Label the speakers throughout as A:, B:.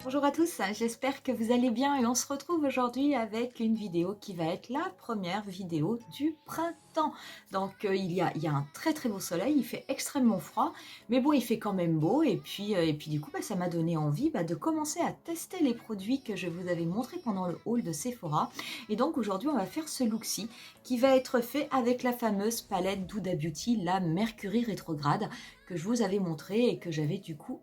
A: Bonjour à tous, j'espère que vous allez bien et on se retrouve aujourd'hui avec une vidéo qui va être la première vidéo du printemps. Donc il y a un très beau soleil, il fait extrêmement froid, mais bon il fait quand même beau et puis du coup ça m'a donné envie de commencer à tester les produits que je vous avais montrés pendant le haul de Sephora. Et donc aujourd'hui on va faire ce look-ci qui va être fait avec la fameuse palette d'Huda Beauty, la Mercury rétrograde que je vous avais montré et que j'avais du coup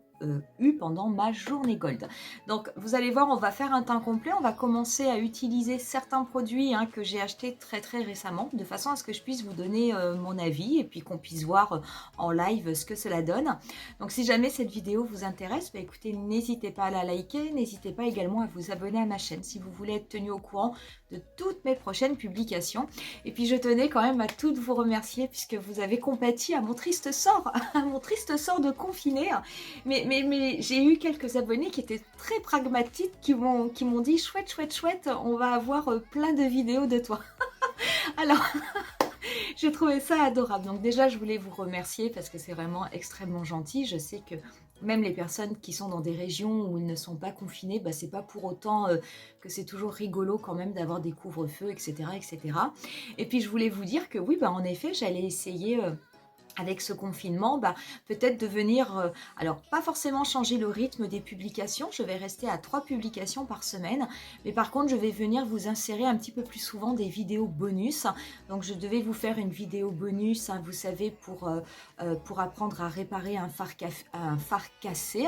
A: eu pendant ma journée gold. Donc vous allez voir, on va faire un teint complet, on va commencer à utiliser certains produits que j'ai achetés très récemment, de façon à ce que je puisse vous donner mon avis et puis qu'on puisse voir en live ce que cela donne. Donc si jamais cette vidéo vous intéresse, écoutez, n'hésitez pas à la liker, n'hésitez pas également à vous abonner à ma chaîne si vous voulez être tenu au courant de toutes mes prochaines publications. Et puis je tenais quand même à toutes vous remercier puisque vous avez compati à mon triste sort, à mon triste sort de confiné. Mais j'ai eu quelques abonnés qui étaient très pragmatiques, qui m'ont dit chouette, on va avoir plein de vidéos de toi. Alors, j'ai trouvé ça adorable. Donc déjà, je voulais vous remercier parce que c'est vraiment extrêmement gentil. Je sais que même les personnes qui sont dans des régions où ils ne sont pas confinés, c'est pas pour autant que c'est toujours rigolo quand même d'avoir des couvre-feux, etc., etc. Et puis je voulais vous dire que oui, en effet, j'allais essayer avec ce confinement, peut-être de venir, alors pas forcément changer le rythme des publications, je vais rester à 3 publications par semaine, mais par contre je vais venir vous insérer un petit peu plus souvent des vidéos bonus. Donc je devais vous faire une vidéo bonus, vous savez, pour apprendre à réparer un phare cassé.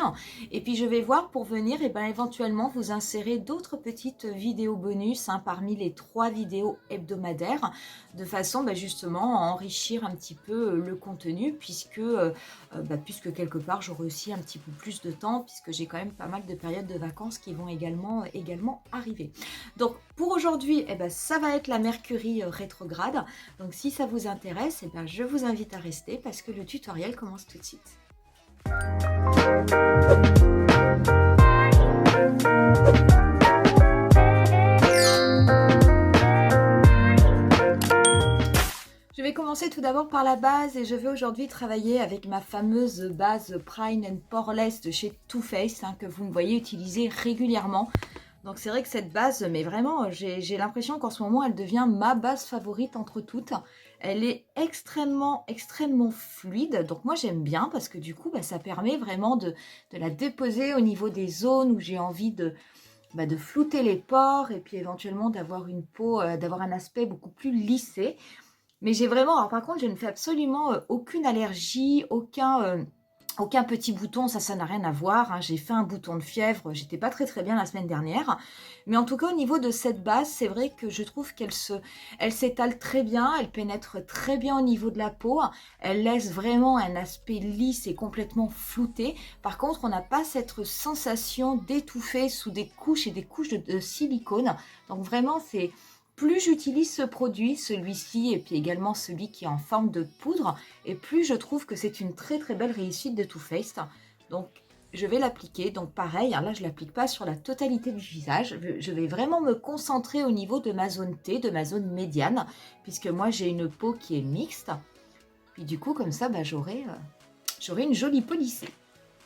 A: Et puis je vais voir pour venir éventuellement vous insérer d'autres petites vidéos bonus parmi les 3 vidéos hebdomadaires, de façon justement à enrichir un petit peu le contenu puisque quelque part j'aurai aussi un petit peu plus de temps puisque j'ai quand même pas mal de périodes de vacances qui vont également arriver. Donc pour aujourd'hui, ça va être la Mercury rétrograde. Donc si ça vous intéresse, je vous invite à rester parce que le tutoriel commence tout de suite. Je vais commencer tout d'abord par la base et je vais aujourd'hui travailler avec ma fameuse base Prime and Poreless de chez Too Faced que vous me voyez utiliser régulièrement. Donc c'est vrai que cette base, mais vraiment, j'ai l'impression qu'en ce moment, elle devient ma base favorite entre toutes. Elle est extrêmement fluide. Donc moi, j'aime bien parce que du coup, ça permet vraiment de la déposer au niveau des zones où j'ai envie de flouter les pores et puis éventuellement d'avoir une peau, d'avoir un aspect beaucoup plus lissé. Mais j'ai vraiment, alors par contre, je ne fais absolument aucune allergie, aucun petit bouton, ça n'a rien à voir. J'ai fait un bouton de fièvre, j'étais pas très bien la semaine dernière. Mais en tout cas, au niveau de cette base, c'est vrai que je trouve elle s'étale très bien, elle pénètre très bien au niveau de la peau. Elle laisse vraiment un aspect lisse et complètement flouté. Par contre, on n'a pas cette sensation d'étouffer sous des couches et des couches de silicone. Donc vraiment, c'est... Plus j'utilise ce produit, celui-ci et puis également celui qui est en forme de poudre, et plus je trouve que c'est une très belle réussite de Too Faced. Donc je vais l'appliquer, donc pareil, là je ne l'applique pas sur la totalité du visage, je vais vraiment me concentrer au niveau de ma zone T, de ma zone médiane, puisque moi j'ai une peau qui est mixte, puis du coup comme ça j'aurai une jolie peau lissée.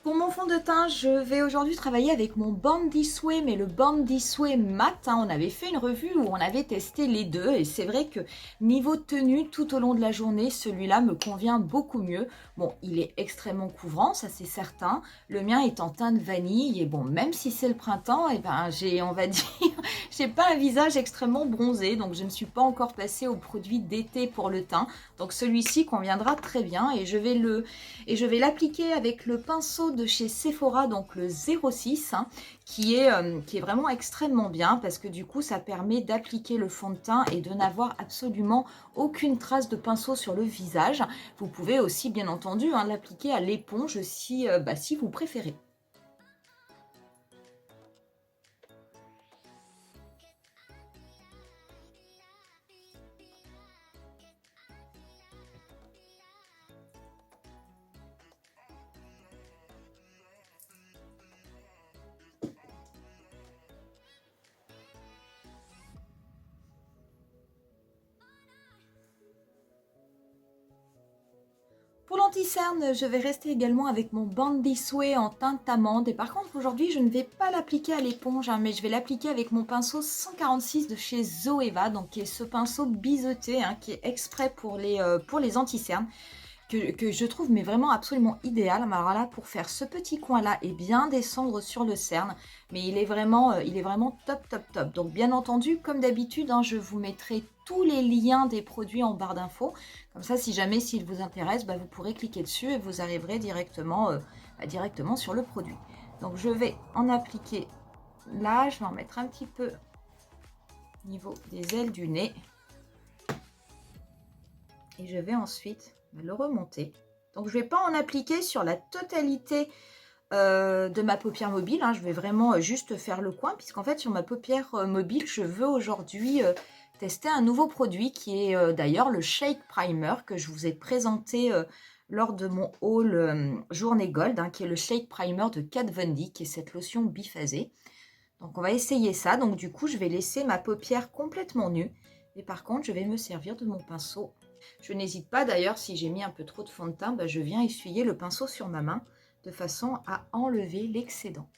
A: Pour mon fond de teint, je vais aujourd'hui travailler avec mon Born This Way, mais le Born This Way mat. On avait fait une revue où on avait testé les deux et c'est vrai que niveau tenue, tout au long de la journée, celui-là me convient beaucoup mieux. Bon, il est extrêmement couvrant, ça c'est certain. Le mien est en teinte vanille et bon, même si c'est le printemps, on va dire, j'ai pas un visage extrêmement bronzé, donc je ne suis pas encore passée au produit d'été pour le teint. Donc celui-ci conviendra très bien et je vais l'appliquer avec le pinceau de chez Sephora, donc le 06, qui est vraiment extrêmement bien parce que du coup ça permet d'appliquer le fond de teint et de n'avoir absolument aucune trace de pinceau sur le visage. Vous pouvez aussi bien entendu l'appliquer à l'éponge si vous préférez. Pour l'anti-cerne, je vais rester également avec mon Born This Way en teinte amande. Et par contre, aujourd'hui, je ne vais pas l'appliquer à l'éponge, hein, mais je vais l'appliquer avec mon pinceau 146 de chez Zoeva, donc qui est ce pinceau biseauté, hein, qui est exprès pour les anti-cernes, que je trouve mais vraiment absolument idéal. Alors là, pour faire ce petit coin-là et bien descendre sur le cerne, mais il est vraiment top, top, top. Donc bien entendu, comme d'habitude, hein, je vous mettrai tous les liens des produits en barre d'infos. Comme ça, si jamais s'il vous intéresse, bah, vous pourrez cliquer dessus et vous arriverez directement sur le produit. Donc je vais en appliquer là, je vais en mettre un petit peu au niveau des ailes du nez. Et je vais ensuite le remonter. Donc je ne vais pas en appliquer sur la totalité de ma paupière mobile, hein. Je vais vraiment juste faire le coin, puisqu'en fait sur ma paupière mobile, je veux aujourd'hui tester un nouveau produit qui est d'ailleurs le Shake Primer que je vous ai présenté lors de mon haul Journée Gold, hein, qui est le Shake Primer de Kat Von D, qui est cette lotion biphasée. Donc on va essayer ça. Donc du coup, je vais laisser ma paupière complètement nue. Et par contre, je vais me servir de mon pinceau. Je n'hésite pas d'ailleurs, si j'ai mis un peu trop de fond de teint, bah, je viens essuyer le pinceau sur ma main de façon à enlever l'excédent.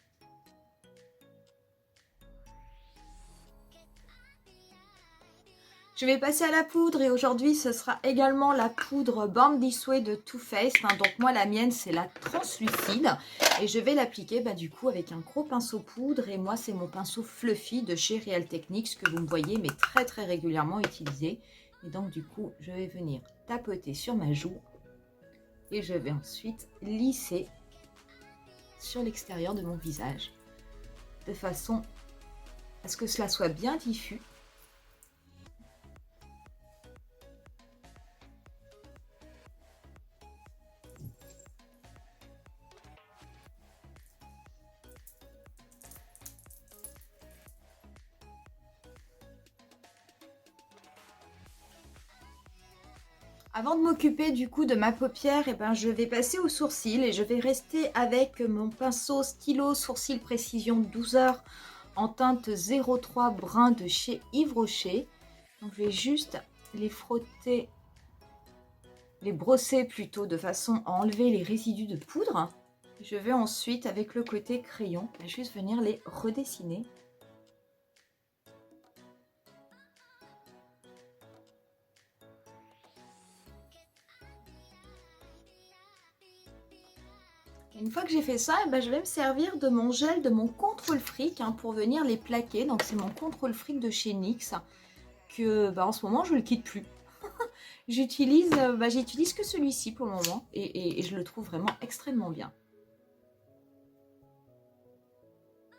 A: Je vais passer à la poudre et aujourd'hui ce sera également la poudre Born This Way de Too Faced. Hein, donc moi la mienne c'est la translucide et je vais l'appliquer du coup avec un gros pinceau poudre, et moi c'est mon pinceau Fluffy de chez Real Techniques que vous me voyez mais très régulièrement utilisé. Et donc du coup je vais venir tapoter sur ma joue et je vais ensuite lisser sur l'extérieur de mon visage de façon à ce que cela soit bien diffus. Avant de m'occuper du coup de ma paupière, je vais passer au sourcil et je vais rester avec mon pinceau stylo sourcil précision 12 heures en teinte 03 brun de chez Yves Rocher. Donc je vais juste les frotter, les brosser plutôt, de façon à enlever les résidus de poudre. Je vais ensuite avec le côté crayon juste venir les redessiner. Une fois que j'ai fait ça, je vais me servir de mon gel, de mon contrôle fric, hein, pour venir les plaquer. Donc c'est mon contrôle fric de chez NYX que en ce moment je ne le quitte plus. J'utilise que celui-ci pour le moment et je le trouve vraiment extrêmement bien.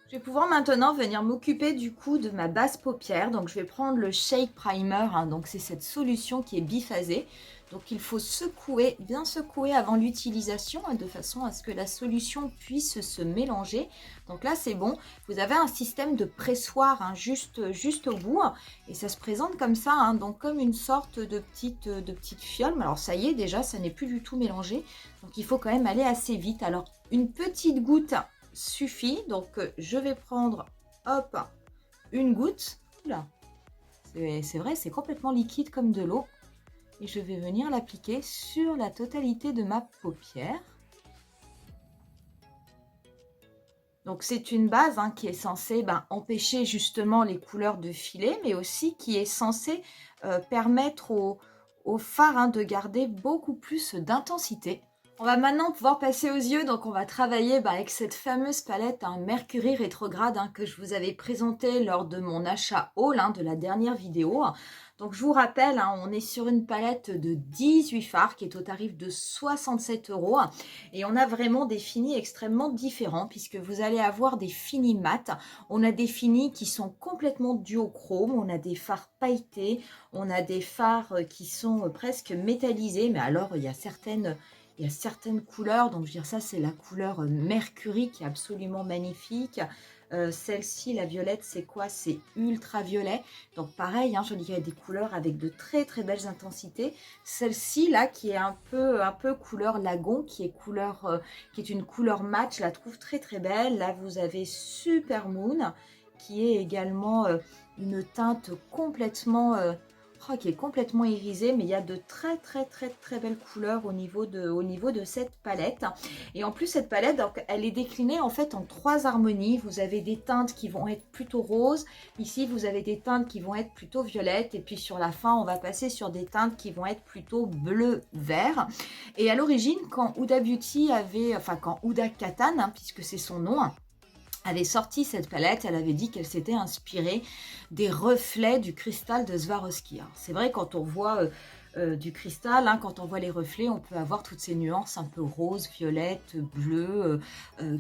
A: Je vais pouvoir maintenant venir m'occuper du coup de ma base paupière. Donc je vais prendre le Shake Primer, hein, donc c'est cette solution qui est biphasée. Donc il faut secouer, bien secouer avant l'utilisation, hein, de façon à ce que la solution puisse se mélanger. Donc là c'est bon, vous avez un système de pressoir, hein, juste au bout, et ça se présente comme ça, hein, donc comme une sorte de petite fiole. Alors ça y est, déjà ça n'est plus du tout mélangé, donc il faut quand même aller assez vite. Alors une petite goutte suffit, donc je vais prendre hop une goutte. Là c'est vrai, c'est complètement liquide comme de l'eau, et je vais venir l'appliquer sur la totalité de ma paupière. Donc c'est une base, hein, qui est censée empêcher justement les couleurs de filer, mais aussi qui est censée permettre au fard, hein, de garder beaucoup plus d'intensité. On va maintenant pouvoir passer aux yeux, donc on va travailler avec cette fameuse palette, hein, Mercury rétrograde, hein, que je vous avais présentée lors de mon achat haul, hein, de la dernière vidéo. Donc je vous rappelle, hein, on est sur une palette de 18 fards qui est au tarif de 67 €, et on a vraiment des finis extrêmement différents puisque vous allez avoir des finis mat, on a des finis qui sont complètement duochrome, on a des fards pailletés, on a des fards qui sont presque métallisés, mais alors il y a certaines couleurs, donc je veux dire, ça c'est la couleur Mercury qui est absolument magnifique. Celle-ci, la violette, c'est quoi? C'est ultraviolet. Donc pareil, hein, je dirais des couleurs avec de très belles intensités. Celle-ci là, qui est un peu couleur lagon, qui est une couleur mat, je la trouve très belle. Là vous avez Super Moon, qui est également une teinte complètement Oh, qui est complètement irisé, mais il y a de très belles couleurs au niveau de cette palette. Et en plus, cette palette, donc, elle est déclinée en fait en 3 harmonies. Vous avez des teintes qui vont être plutôt roses. Ici, vous avez des teintes qui vont être plutôt violettes. Et puis sur la fin, on va passer sur des teintes qui vont être plutôt bleu-vert. Et à l'origine, quand Huda Beauty avait, enfin quand Huda Kattan, hein, puisque c'est son nom, avait sorti cette palette, elle avait dit qu'elle s'était inspirée des reflets du cristal de Swarovski. C'est vrai, quand on voit du cristal, hein, quand on voit les reflets, on peut avoir toutes ces nuances un peu roses, violettes, bleues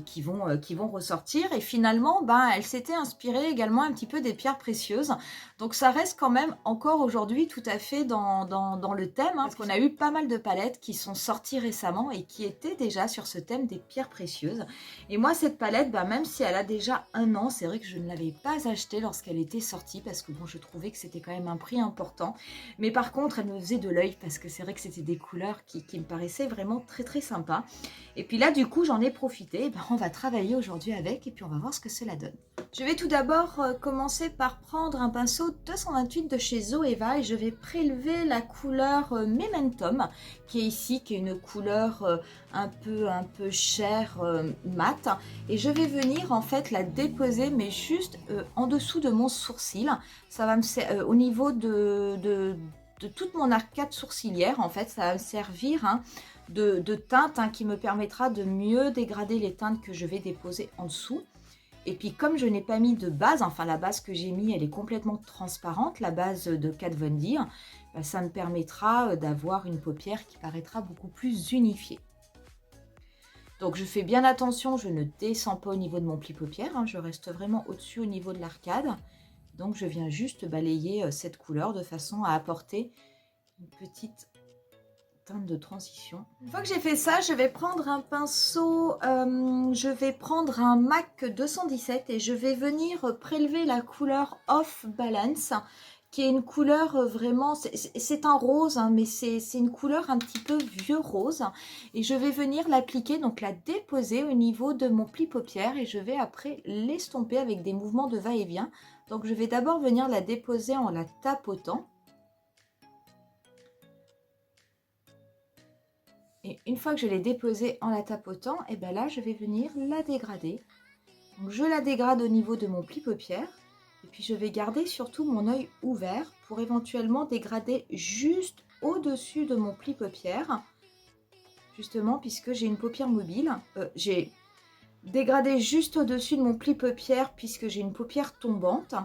A: qui vont ressortir. Et finalement, ben, elle s'était inspirée également un petit peu des pierres précieuses. Donc ça reste quand même encore aujourd'hui tout à fait dans le thème, hein, parce qu'on a eu pas mal de palettes qui sont sorties récemment et qui étaient déjà sur ce thème des pierres précieuses. Et moi, cette palette, bah, même si elle a déjà 1 an, c'est vrai que je ne l'avais pas achetée lorsqu'elle était sortie parce que bon, je trouvais que c'était quand même un prix important. Mais par contre, elle me faisait de l'œil parce que c'est vrai que c'était des couleurs qui me paraissaient vraiment très sympas. Et puis là, du coup, j'en ai profité. Et ben, on va travailler aujourd'hui avec et puis on va voir ce que cela donne. Je vais tout d'abord commencer par prendre un pinceau 228 de chez Zoeva et je vais prélever la couleur Momentum qui est ici, qui est une couleur un peu chair mat, et je vais venir en fait la déposer mais juste en dessous de mon sourcil. Ça va me au niveau de toute mon arcade sourcilière, en fait ça va me servir hein, de teinte hein, qui me permettra de mieux dégrader les teintes que je vais déposer en dessous. Et puis comme je n'ai pas mis de base, enfin la base que j'ai mis elle est complètement transparente, la base de Kat Von D, bah, ça me permettra d'avoir une paupière qui paraîtra beaucoup plus unifiée. Donc je fais bien attention, je ne descends pas au niveau de mon pli paupière, hein, je reste vraiment au-dessus au niveau de l'arcade. Donc je viens juste balayer cette couleur de façon à apporter une petite teinte de transition. Une fois que j'ai fait ça, je vais prendre un pinceau, je vais prendre un MAC 217 et je vais venir prélever la couleur Off Balance, qui est une couleur vraiment, c'est un rose, hein, mais c'est une couleur un petit peu vieux rose. Et je vais venir l'appliquer, donc la déposer au niveau de mon pli paupière et je vais après l'estomper avec des mouvements de va-et-vient. Donc je vais d'abord venir la déposer en la tapotant. Et une fois que je l'ai déposée en la tapotant, et bien là, je vais venir la dégrader. Donc je la dégrade au niveau de mon pli paupière. Et puis je vais garder surtout mon œil ouvert pour éventuellement dégrader juste au-dessus de mon pli paupière. Justement, puisque j'ai une paupière mobile. J'ai dégradé juste au-dessus de mon pli paupière puisque j'ai une paupière tombante.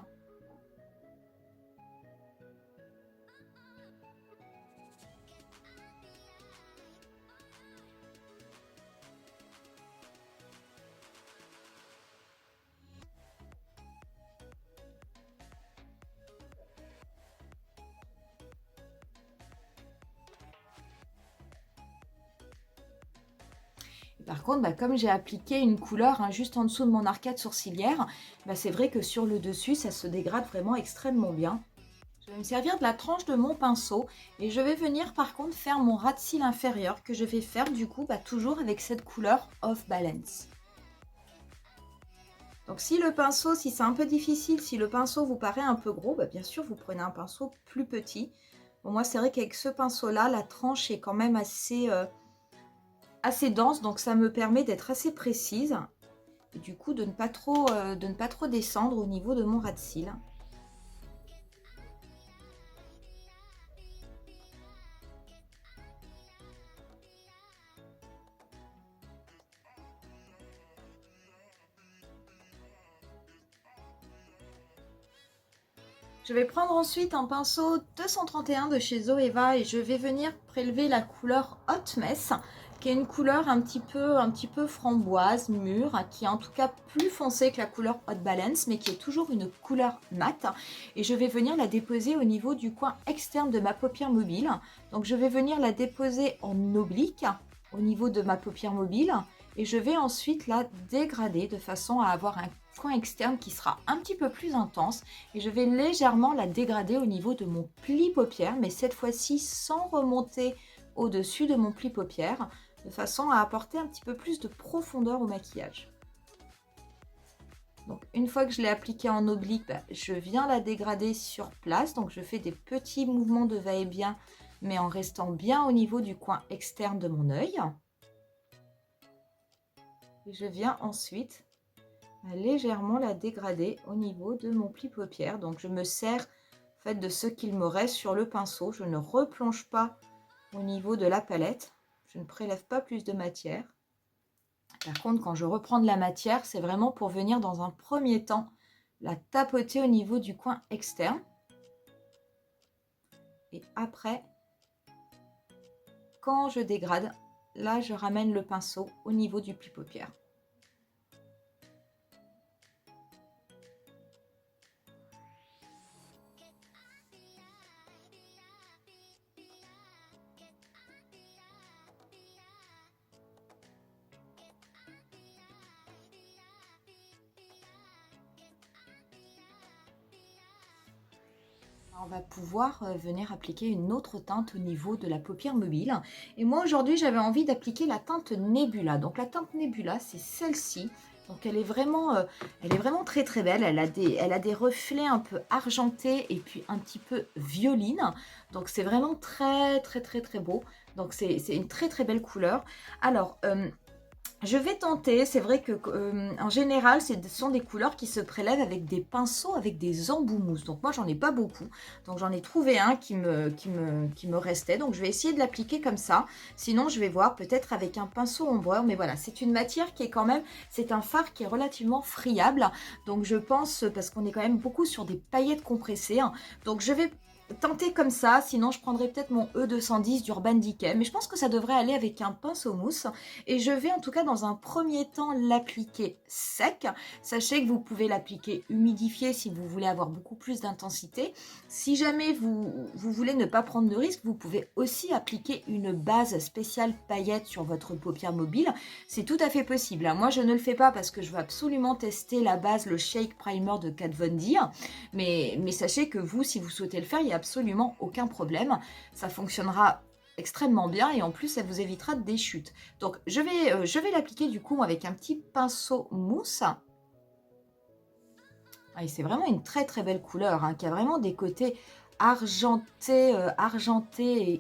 A: Par contre, bah, comme j'ai appliqué une couleur hein, juste en dessous de mon arcade sourcilière, bah, c'est vrai que sur le dessus, ça se dégrade vraiment extrêmement bien. Je vais me servir de la tranche de mon pinceau et je vais venir par contre faire mon ras de cils inférieur que je vais faire du coup bah, toujours avec cette couleur Off Balance. Donc si le pinceau, si c'est un peu difficile, si le pinceau vous paraît un peu gros, bah, bien sûr vous prenez un pinceau plus petit. Bon, moi c'est vrai qu'avec ce pinceau-là, la tranche est quand même assez dense, donc ça me permet d'être assez précise. Et du coup de ne pas trop descendre au niveau de mon ras de cils. Je vais prendre ensuite un pinceau 231 de chez Zoeva et je vais venir prélever la couleur Hot Mess, qui est une couleur un petit peu framboise, mûre, qui est en tout cas plus foncée que la couleur Hot Balance, mais qui est toujours une couleur mate. Et je vais venir la déposer au niveau du coin externe de ma paupière mobile. Donc je vais venir la déposer en oblique au niveau de ma paupière mobile et je vais ensuite la dégrader de façon à avoir un coin externe qui sera un petit peu plus intense et je vais légèrement la dégrader au niveau de mon pli paupière, mais cette fois-ci sans remonter au-dessus de mon pli paupière, de façon à apporter un petit peu plus de profondeur au maquillage. Donc une fois que je l'ai appliquée en oblique, bah, je viens la dégrader sur place. Donc je fais des petits mouvements de va-et-vient, mais en restant bien au niveau du coin externe de mon œil. Et je viens ensuite légèrement la dégrader au niveau de mon pli paupière. Donc je me sers en fait de ce qu'il me reste sur le pinceau. Je ne replonge pas au niveau de la palette. Je ne prélève pas plus de matière. Par contre, quand je reprends de la matière, c'est vraiment pour venir dans un premier temps la tapoter au niveau du coin externe. Et après, quand je dégrade, là, je ramène le pinceau au niveau du pli paupière. On va pouvoir venir appliquer une autre teinte au niveau de la paupière mobile. Et moi aujourd'hui j'avais envie d'appliquer la teinte Nebula. Donc la teinte Nebula c'est celle-ci. Donc elle est vraiment très très belle. Elle a des reflets un peu argentés et puis un petit peu violine. Donc c'est vraiment très très très très beau. Donc c'est une très très belle couleur. Alors je vais tenter, c'est vrai que en général, ce sont des couleurs qui se prélèvent avec des pinceaux, avec des embouts mousse. Donc moi, j'en ai pas beaucoup. Donc j'en ai trouvé un qui me restait. Donc je vais essayer de l'appliquer comme ça. Sinon, je vais voir peut-être avec un pinceau ombreur. Mais voilà, c'est une matière qui est quand même, c'est un fard qui est relativement friable. Donc je pense, parce qu'on est quand même beaucoup sur des paillettes compressées. Hein, donc je vais tenter comme ça, sinon je prendrai peut-être mon E210 d'Urban Decay, mais je pense que ça devrait aller avec un pinceau mousse. Et je vais en tout cas dans un premier temps l'appliquer sec. Sachez que vous pouvez l'appliquer humidifié si vous voulez avoir beaucoup plus d'intensité. Si jamais vous voulez ne pas prendre de risque, vous pouvez aussi appliquer une base spéciale paillette sur votre paupière mobile. C'est tout à fait possible. Moi je ne le fais pas parce que je veux absolument tester la base, le Shake Primer de Kat Von D. Mais sachez que vous, si vous souhaitez le faire, il n'y a absolument aucun problème. Ça fonctionnera extrêmement bien et en plus ça vous évitera des chutes. Donc je vais l'appliquer du coup avec un petit pinceau mousse. Et c'est vraiment une très très belle couleur hein, qui a vraiment des côtés argentés,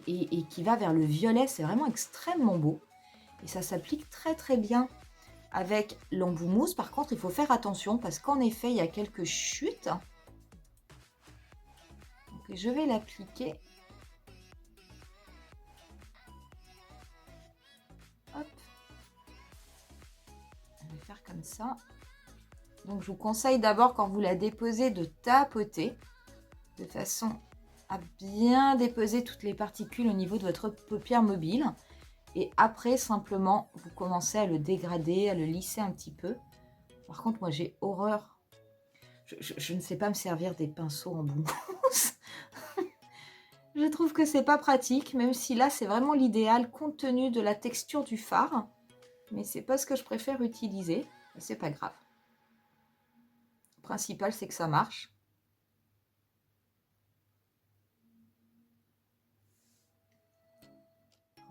A: et qui va vers le violet. C'est vraiment extrêmement beau et ça s'applique très très bien avec l'embout mousse. Par contre il faut faire attention parce qu'en effet il y a quelques chutes. Donc, je vais l'appliquer. Hop. Je vais faire comme ça. Donc je vous conseille d'abord quand vous la déposez de tapoter de façon à bien déposer toutes les particules au niveau de votre paupière mobile. Et après simplement vous commencez à le dégrader, à le lisser un petit peu. Par contre moi j'ai horreur. Je ne sais pas me servir des pinceaux en bout. Je trouve que c'est pas pratique, même si là c'est vraiment l'idéal compte tenu de la texture du fard. Mais c'est pas ce que je préfère utiliser. C'est pas grave. Le principal c'est que ça marche.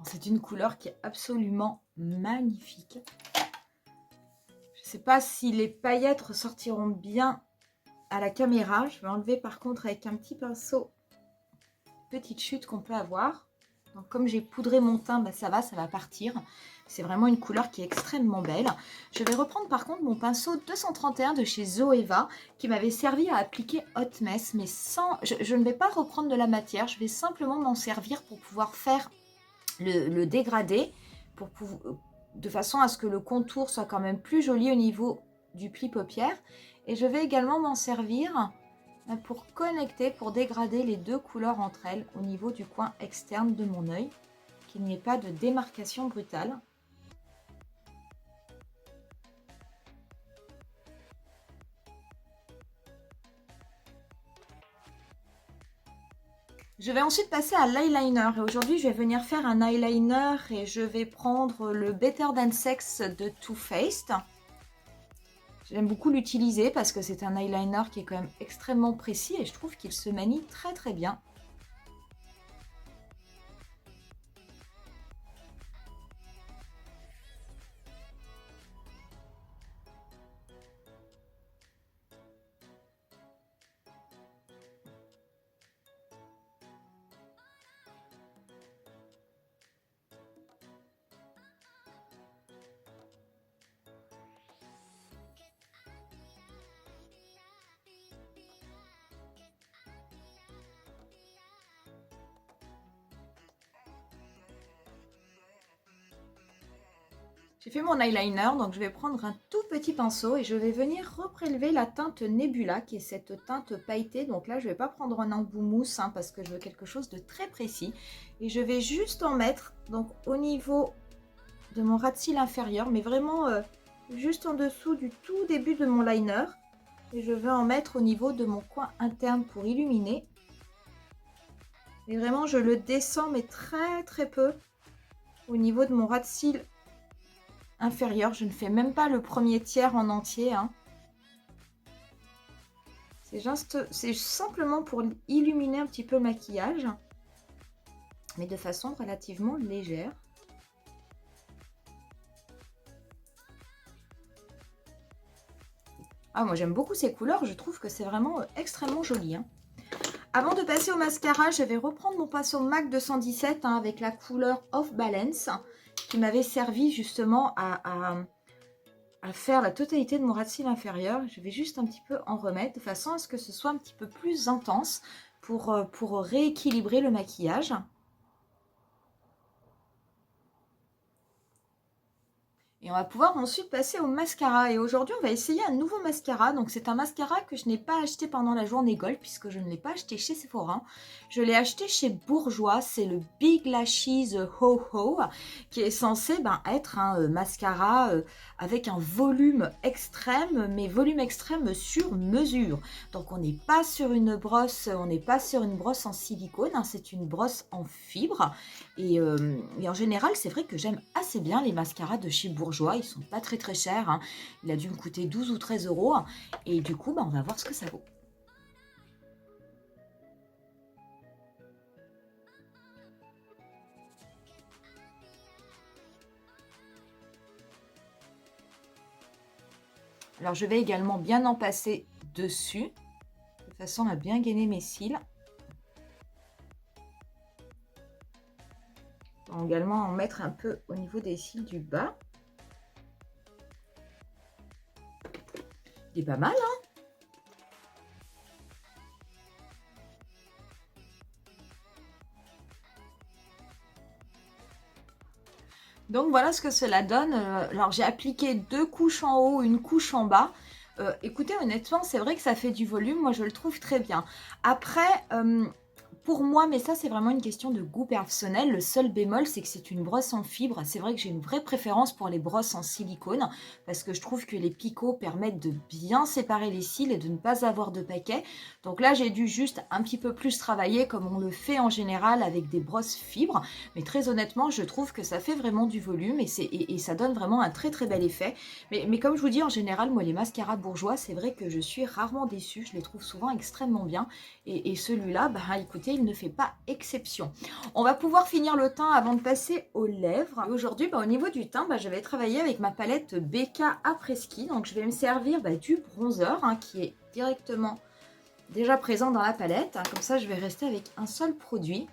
A: C'est une couleur qui est absolument magnifique. Je ne sais pas si les paillettes ressortiront bien à la caméra. Je vais enlever par contre avec un petit pinceau petite chute qu'on peut avoir. Donc comme j'ai poudré mon teint, bah ça va partir. C'est vraiment une couleur qui est extrêmement belle. Je vais reprendre par contre mon pinceau 231 de chez Zoeva qui m'avait servi à appliquer Hot Mess. Mais sans, je ne vais pas reprendre de la matière. Je vais simplement m'en servir pour pouvoir faire le dégradé de façon à ce que le contour soit quand même plus joli au niveau du pli paupière. Et je vais également m'en servir pour connecter, pour dégrader les deux couleurs entre elles au niveau du coin externe de mon œil, qu'il n'y ait pas de démarcation brutale. Je vais ensuite passer à l'eyeliner et aujourd'hui je vais venir faire un eyeliner et je vais prendre le Better Than Sex de Too Faced. J'aime beaucoup l'utiliser parce que c'est un eyeliner qui est quand même extrêmement précis et je trouve qu'il se manie très très bien. J'ai fait mon eyeliner, donc je vais prendre un tout petit pinceau et je vais venir reprélever la teinte Nebula, qui est cette teinte pailletée. Donc là, je ne vais pas prendre un embout mousse hein, parce que je veux quelque chose de très précis. Et je vais juste en mettre donc au niveau de mon ras de cils inférieur, mais vraiment juste en dessous du tout début de mon liner. Et je vais en mettre au niveau de mon coin interne pour illuminer. Et vraiment, je le descends, mais très très peu au niveau de mon ras de cils inférieur. Je ne fais même pas le premier tiers en entier. Hein. C'est simplement pour illuminer un petit peu le maquillage, mais de façon relativement légère. Ah, moi j'aime beaucoup ces couleurs, je trouve que c'est vraiment extrêmement joli. Hein. Avant de passer au mascara, je vais reprendre mon pinceau MAC 217 hein, avec la couleur Off Balance qui m'avait servi justement à faire la totalité de mon ras de cils inférieur. Je vais juste un petit peu en remettre de façon à ce que ce soit un petit peu plus intense pour rééquilibrer le maquillage. Et on va pouvoir ensuite passer au mascara. Et aujourd'hui, on va essayer un nouveau mascara. Donc, c'est un mascara que je n'ai pas acheté pendant la journée Gold, puisque je ne l'ai pas acheté chez Sephora. Je l'ai acheté chez Bourjois. C'est le Big Lashes Ho Ho, qui est censé être un mascara avec un volume extrême, mais volume extrême sur mesure. Donc, on n'est pas sur une brosse, en silicone. Hein, c'est une brosse en fibre. Et en général, c'est vrai que j'aime assez bien les mascaras de chez Bourjois. Ils sont pas très très chers. Hein. Il a dû me coûter 12 ou 13 euros. Et du coup, on va voir ce que ça vaut. Alors, je vais également bien en passer dessus, de façon à bien gainer mes cils. Je vais également en mettre un peu au niveau des cils du bas. Il est pas mal, hein? Donc voilà ce que cela donne. Alors j'ai appliqué 2 couches en haut, une couche en bas. Écoutez, honnêtement, c'est vrai que ça fait du volume. Moi, je le trouve très bien. Après, pour moi, mais ça c'est vraiment une question de goût personnel, le seul bémol c'est que c'est une brosse en fibre. C'est vrai que j'ai une vraie préférence pour les brosses en silicone parce que je trouve que les picots permettent de bien séparer les cils et de ne pas avoir de paquets. Donc là j'ai dû juste un petit peu plus travailler comme on le fait en général avec des brosses fibres. Mais très honnêtement je trouve que ça fait vraiment du volume et ça donne vraiment un très très bel effet. Mais comme je vous dis en général, moi les mascaras Bourjois, c'est vrai que je suis rarement déçue. Je les trouve souvent extrêmement bien. Et celui-là, écoutez, il ne fait pas exception. On va pouvoir finir le teint avant de passer aux lèvres. Aujourd'hui, au niveau du teint, je vais travailler avec ma palette BK Après-Ski. Donc, je vais me servir du bronzer qui est directement déjà présent dans la palette. Comme ça, je vais rester avec un seul produit.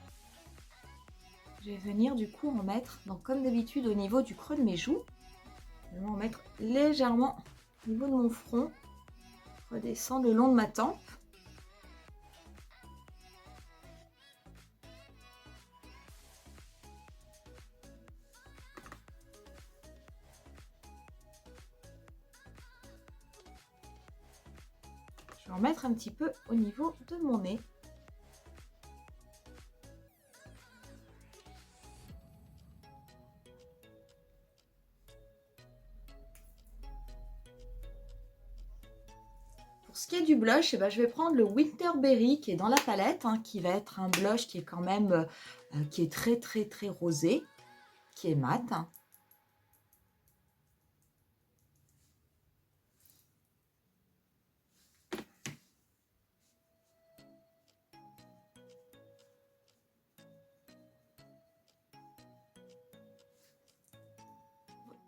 A: Je vais venir du coup en mettre, donc comme d'habitude, au niveau du creux de mes joues. Je vais en mettre légèrement au niveau de mon front. Redescendre le long de ma tempe. Je vais en mettre un petit peu au niveau de mon nez. Pour ce qui est du blush, je vais prendre le Winterberry qui est dans la palette, qui va être un blush qui est quand même qui est très très très rosé, qui est mat.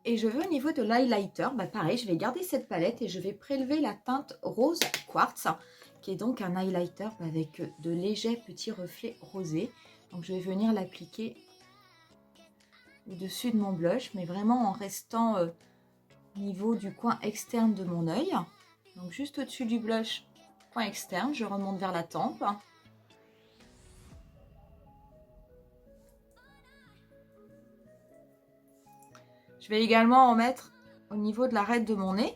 A: Et je vais au niveau de l'highlighter, pareil, je vais garder cette palette et je vais prélever la teinte rose quartz, qui est donc un highlighter avec de légers petits reflets rosés. Donc je vais venir l'appliquer au-dessus de mon blush, mais vraiment en restant au niveau du coin externe de mon œil. Donc juste au-dessus du blush, coin externe, je remonte vers la tempe. Je vais également en mettre au niveau de l'arête de mon nez.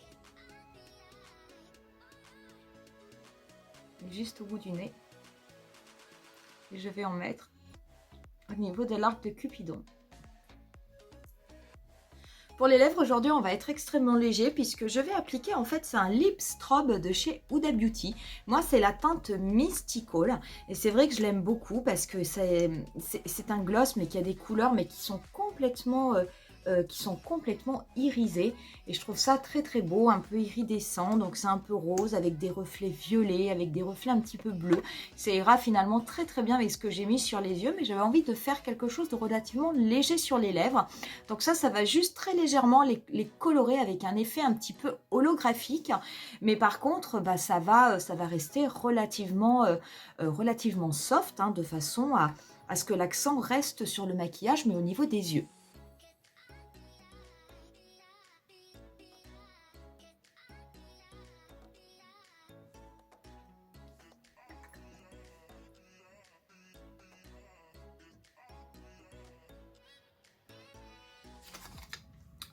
A: Juste au bout du nez. Et je vais en mettre au niveau de l'arc de Cupidon. Pour les lèvres, aujourd'hui, on va être extrêmement léger puisque je vais appliquer, en fait, c'est un lip strobe de chez Huda Beauty. Moi, c'est la teinte Mystical et c'est vrai que je l'aime beaucoup parce que c'est un gloss mais qui a des couleurs mais qui sont complètement irisées et je trouve ça très très beau, un peu iridescent, donc c'est un peu rose avec des reflets violets, avec des reflets un petit peu bleus. Ça ira finalement très très bien avec ce que j'ai mis sur les yeux, mais j'avais envie de faire quelque chose de relativement léger sur les lèvres. Donc ça va juste très légèrement les colorer avec un effet un petit peu holographique, mais par contre bah, ça va rester relativement soft, hein, de façon à ce que l'accent reste sur le maquillage mais au niveau des yeux.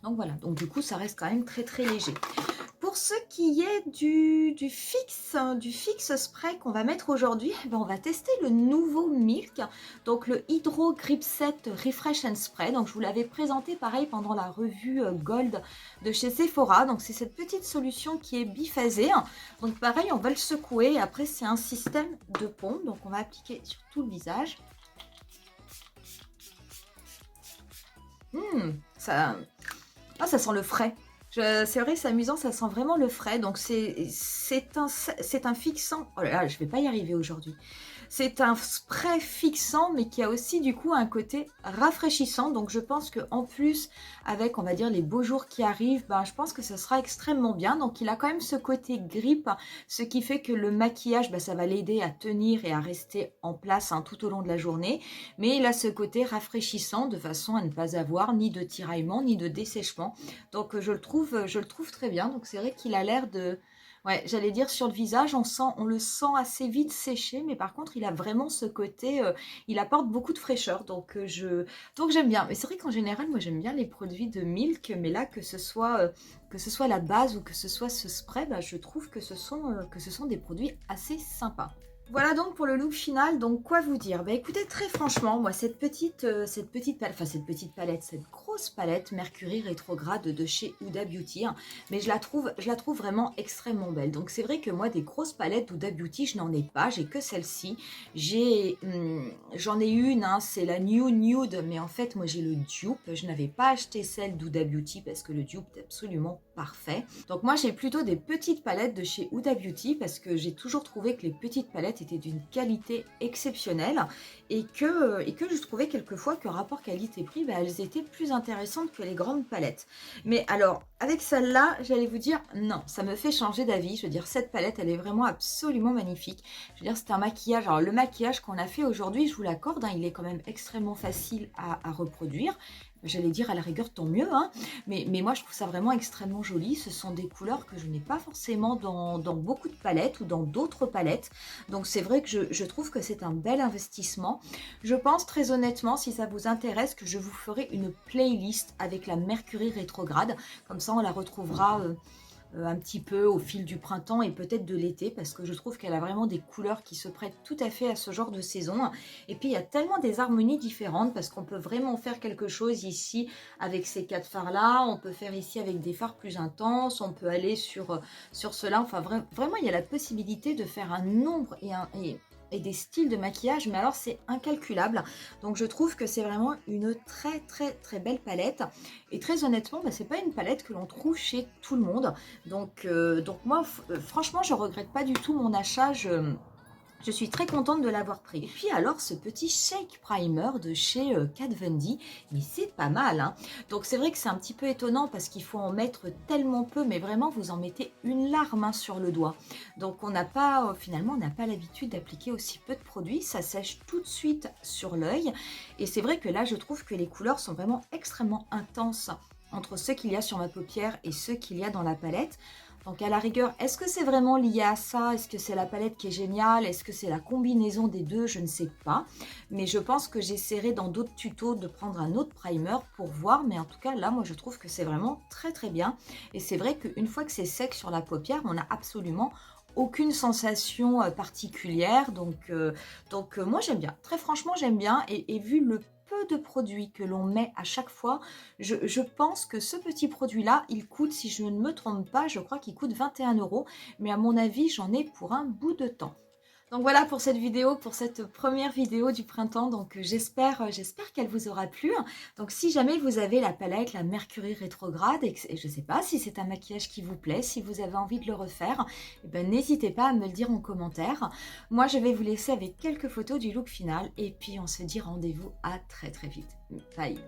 A: Donc voilà, donc du coup ça reste quand même très très léger. Pour ce qui est du fixe spray qu'on va mettre aujourd'hui, ben on va tester le nouveau Milk, donc le Hydro Grip Set Refresh and Spray. Donc je vous l'avais présenté pareil pendant la revue Gold de chez Sephora. Donc c'est cette petite solution qui est biphasée. Donc pareil, on va le secouer et après c'est un système de pompe. Donc on va appliquer sur tout le visage. Ça sent le frais. C'est vrai, c'est amusant, ça sent vraiment le frais. Donc c'est un fixant. Oh là là, je vais pas y arriver aujourd'hui. C'est un spray fixant, mais qui a aussi du coup un côté rafraîchissant. Donc je pense qu'en plus, avec on va dire les beaux jours qui arrivent, ben, je pense que ce sera extrêmement bien. Donc il a quand même ce côté grip, ce qui fait que le maquillage, ben, ça va l'aider à tenir et à rester en place, hein, tout au long de la journée. Mais il a ce côté rafraîchissant de façon à ne pas avoir ni de tiraillement ni de dessèchement. Donc je le trouve très bien. Donc c'est vrai qu'il a l'air de... Ouais, j'allais dire sur le visage, on le sent assez vite séché, mais par contre, il a vraiment ce côté, il apporte beaucoup de fraîcheur, donc j'aime bien. Mais c'est vrai qu'en général, moi j'aime bien les produits de Milk, mais là que ce soit la base ou que ce soit ce spray, bah, je trouve que ce sont des produits assez sympas. Voilà donc pour le look final. Donc quoi vous dire? Bah écoutez, très franchement, moi cette grosse palette Mercury rétrograde de chez Huda Beauty, hein, mais je la trouve vraiment extrêmement belle. Donc c'est vrai que moi des grosses palettes Huda Beauty, je n'en ai pas, j'ai que celle-ci. J'en ai une, hein, c'est la New Nude, mais en fait moi j'ai le dupe. Je n'avais pas acheté celle d'Huda Beauty parce que le dupe est absolument parfait. Donc moi j'ai plutôt des petites palettes de chez Huda Beauty parce que j'ai toujours trouvé que les petites palettes étaient d'une qualité exceptionnelle et que je trouvais quelquefois que rapport qualité-prix, bah, elles étaient plus intéressantes que les grandes palettes. Mais alors, avec celle-là, j'allais vous dire, non, ça me fait changer d'avis. Je veux dire, cette palette, elle est vraiment absolument magnifique. Je veux dire, c'est un maquillage. Alors, le maquillage qu'on a fait aujourd'hui, je vous l'accorde, hein, il est quand même extrêmement facile à reproduire. J'allais dire à la rigueur tant mieux, hein. Mais moi je trouve ça vraiment extrêmement joli. Ce sont des couleurs que je n'ai pas forcément dans beaucoup de palettes ou dans d'autres palettes. Donc c'est vrai que je trouve que c'est un bel investissement. Je pense très honnêtement, si ça vous intéresse, que je vous ferai une playlist avec la Mercury rétrograde. Comme ça on la retrouvera un petit peu au fil du printemps et peut-être de l'été, parce que je trouve qu'elle a vraiment des couleurs qui se prêtent tout à fait à ce genre de saison. Et puis il y a tellement des harmonies différentes, parce qu'on peut vraiment faire quelque chose ici avec ces 4 fards là, on peut faire ici avec des fards plus intenses, on peut aller sur cela, enfin vraiment il y a la possibilité de faire un nombre et des styles de maquillage, mais alors c'est incalculable. Donc je trouve que c'est vraiment une très très très belle palette. Et très honnêtement, bah, c'est pas une palette que l'on trouve chez tout le monde. Donc moi, franchement, je regrette pas du tout mon achat. Je suis très contente de l'avoir pris. Et puis alors, ce petit Shake Primer de chez Kat Von D, mais c'est pas mal, hein. Donc c'est vrai que c'est un petit peu étonnant parce qu'il faut en mettre tellement peu, mais vraiment, vous en mettez une larme, hein, sur le doigt. Donc on n'a pas, finalement, on n'a pas l'habitude d'appliquer aussi peu de produits. Ça sèche tout de suite sur l'œil. Et c'est vrai que là, je trouve que les couleurs sont vraiment extrêmement intenses entre ceux qu'il y a sur ma paupière et ceux qu'il y a dans la palette. Donc à la rigueur, est-ce que c'est vraiment lié à ça? Est-ce que c'est la palette qui est géniale? Est-ce que c'est la combinaison des deux? Je ne sais pas. Mais je pense que j'essaierai dans d'autres tutos de prendre un autre primer pour voir. Mais en tout cas, là, moi, je trouve que c'est vraiment très très bien. Et c'est vrai qu'une fois que c'est sec sur la paupière, on n'a absolument aucune sensation particulière. Donc moi, j'aime bien. Très franchement, j'aime bien. Et vu le peu de produits que l'on met à chaque fois, je pense que ce petit produit-là, il coûte, si je ne me trompe pas, je crois qu'il coûte 21 €. Mais à mon avis, j'en ai pour un bout de temps. Donc voilà pour cette vidéo, pour cette première vidéo du printemps. Donc j'espère qu'elle vous aura plu. Donc si jamais vous avez la palette, la Mercury rétrograde, et je ne sais pas si c'est un maquillage qui vous plaît, si vous avez envie de le refaire, eh ben, n'hésitez pas à me le dire en commentaire. Moi, je vais vous laisser avec quelques photos du look final. Et puis on se dit rendez-vous à très très vite. Bye.